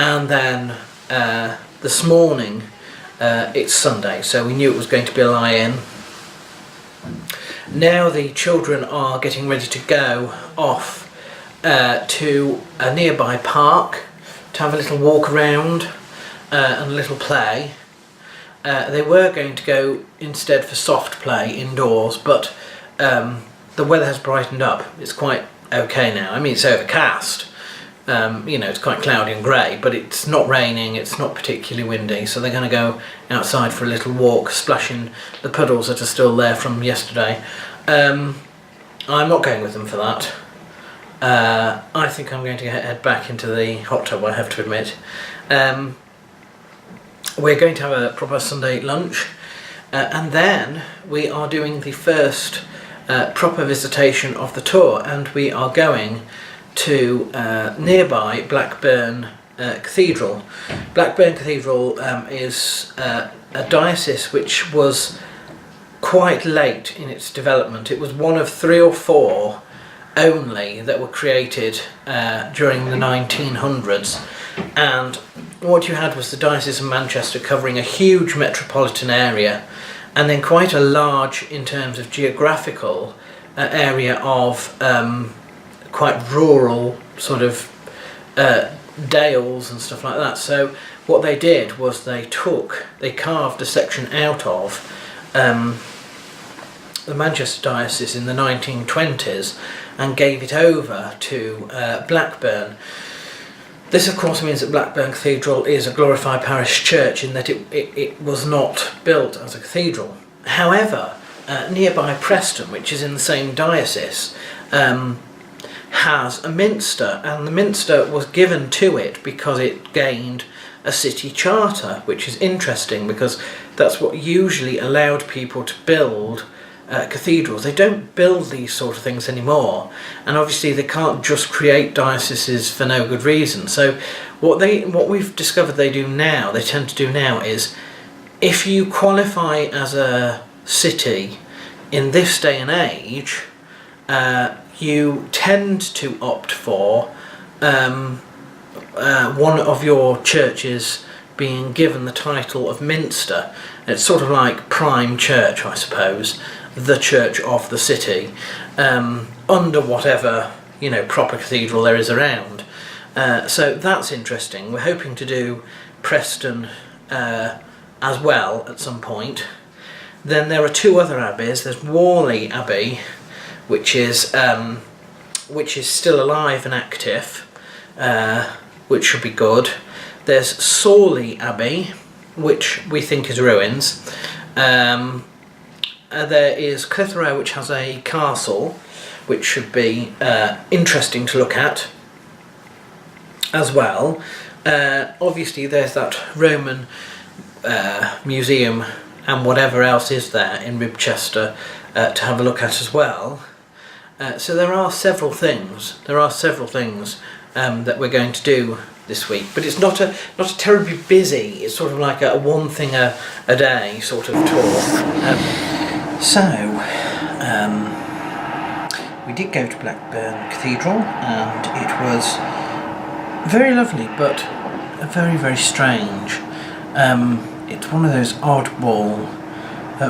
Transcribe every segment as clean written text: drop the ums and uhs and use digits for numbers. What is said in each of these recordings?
and then this morning it's Sunday, so we knew it was going to be a lie-in. Now the children are getting ready to go off to a nearby park to have a little walk around and a little play. They were going to go instead for soft play indoors, but the weather has brightened up. It's quite okay now. I mean, it's overcast. You know, it's quite cloudy and grey, but it's not raining, it's not particularly windy, so they're going to go outside for a little walk, splashing the puddles that are still there from yesterday. I'm not going with them for that. I think I'm going to head back into the hot tub, I have to admit. We're going to have a proper Sunday lunch, and then we are doing the first proper visitation of the tour, and we are going to nearby Blackburn Cathedral. Blackburn Cathedral is a diocese which was quite late in its development. It was one of 3 or 4 only that were created during the 1900s, and what you had was the Diocese of Manchester covering a huge metropolitan area, and then quite a large, in terms of geographical, area of quite rural sort of dales and stuff like that. So what they did was they carved a section out of the Manchester Diocese in the 1920s and gave it over to Blackburn. This of course means that Blackburn Cathedral is a glorified parish church in that it was not built as a cathedral. However, nearby Preston, which is in the same diocese, has a minster, and the minster was given to it because it gained a city charter, which is interesting because that's what usually allowed people to build cathedrals. They don't build these sort of things anymore, and obviously they can't just create dioceses for no good reason. So what we've discovered they tend to do now is, if you qualify as a city in this day and age, you tend to opt for one of your churches being given the title of minster. It's sort of like prime church, I suppose, the church of the city, under whatever, you know, proper cathedral there is around. So that's interesting. We're hoping to do Preston as well at some point. Then there are 2 other abbeys. There's Sawley Abbey, which is still alive and active, which should be good. There's Sawley Abbey, which we think is ruins. There is Cathedral, which has a castle, which should be interesting to look at as well. Obviously there's that Roman museum and whatever else is there in Ribchester to have a look at as well. So there are several things. That we're going to do this week, but it's not a terribly busy. It's sort of like a one thing a day sort of tour. We did go to Blackburn Cathedral, and it was very lovely, but very, very strange. It's one of those oddball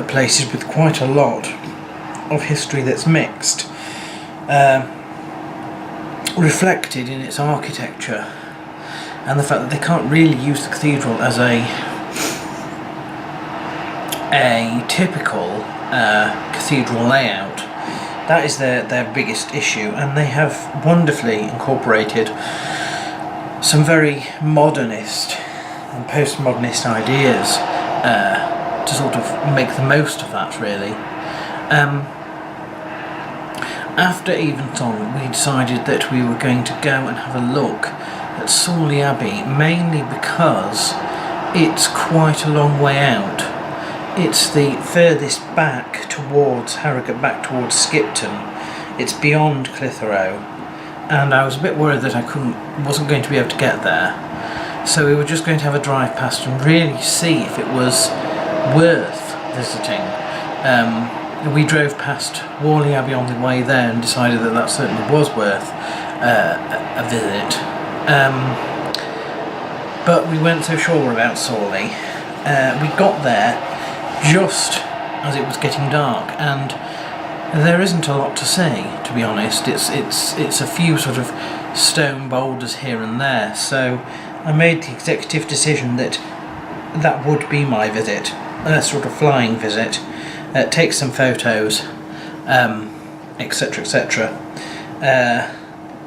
places with quite a lot of history that's mixed, reflected in its architecture, and the fact that they can't really use the cathedral as a typical cathedral layout. That is their biggest issue, and they have wonderfully incorporated some very modernist and postmodernist ideas to sort of make the most of that, really. After Evensong, we decided that we were going to go and have a look at Sawley Abbey, mainly because it's quite a long way out. It's the furthest back towards Harrogate, back towards Skipton. It's beyond Clitheroe, and I was a bit worried that I wasn't going to be able to get there. So we were just going to have a drive past and really see if it was worth visiting. We drove past Sawley Abbey on the way there and decided that certainly was worth a visit. but we weren't so sure about Sawley. We got there just as it was getting dark, and there isn't a lot to see, to be honest. It's a few sort of stone boulders here and there, so I made the executive decision that that would be my visit, a sort of flying visit, take some photos, etc, etc,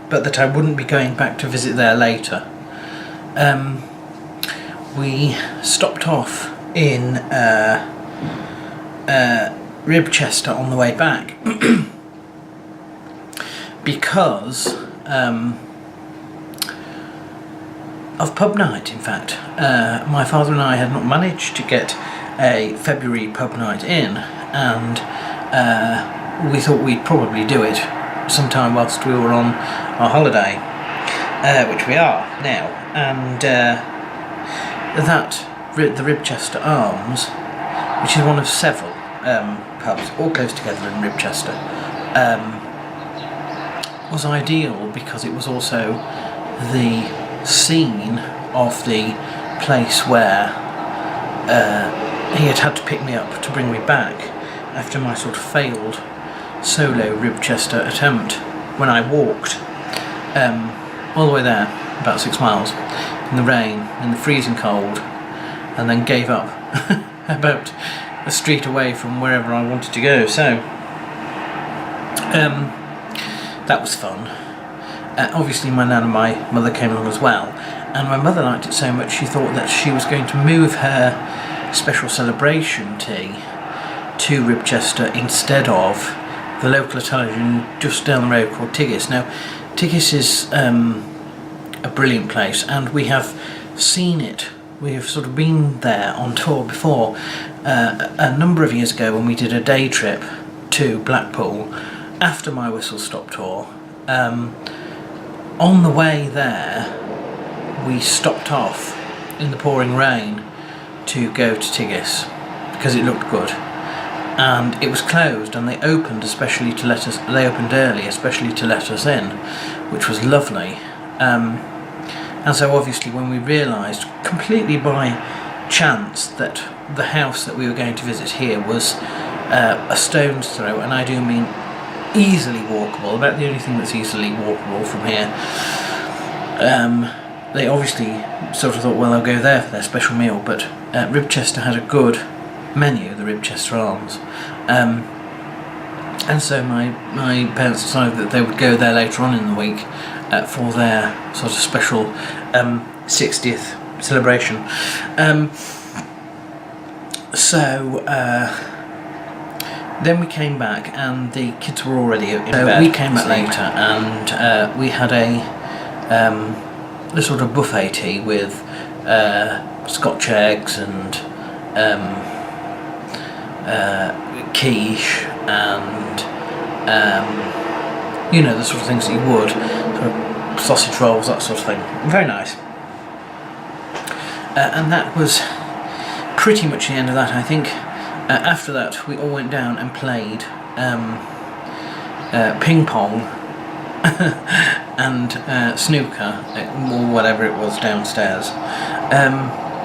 but that I wouldn't be going back to visit there later. We stopped off in Ribchester on the way back because of pub night, in fact. My father and I had not managed to get a February pub night in, and we thought we'd probably do it sometime whilst we were on our holiday, which we are now, and the Ribchester Arms, which is one of several pubs all close together in Ribchester, was ideal because it was also the scene of the place where he had to pick me up to bring me back after my sort of failed solo Ribchester attempt, when I walked all the way there, about 6 miles, in the rain, in the freezing cold, and then gave up about a street away from wherever I wanted to go. So that was fun. Obviously my nan and my mother came along as well, and my mother liked it so much she thought that she was going to move her special celebration tea to Ribchester instead of the local Italian just down the road called Tiggis. Now Tiggis is a brilliant place, and we have seen it. We have sort of been there on tour before, a number of years ago when we did a day trip to Blackpool after my Whistle Stop tour. On the way there we stopped off in the pouring rain to go to Tiggis because it looked good, and it was closed, and they opened especially to let us. They opened early, especially to let us in, which was lovely. And so obviously when we realised, completely by chance, that the house that we were going to visit here was a stone's throw, and I do mean easily walkable, about the only thing that's easily walkable from here, they obviously sort of thought, well, they'll go there for their special meal, but Ribchester had a good menu, the Ribchester Arms, and so my parents decided that they would go there later on in the week for their sort of special 60th celebration. Then we came back, and the kids were already in bed. We came back later, and we had a sort of buffet tea with Scotch eggs and quiche and you know, the sort of things that you would, sort of sausage rolls, that sort of thing. Very nice. And that was pretty much the end of that, I think. After that we all went down and played ping pong and snooker, or whatever it was, downstairs.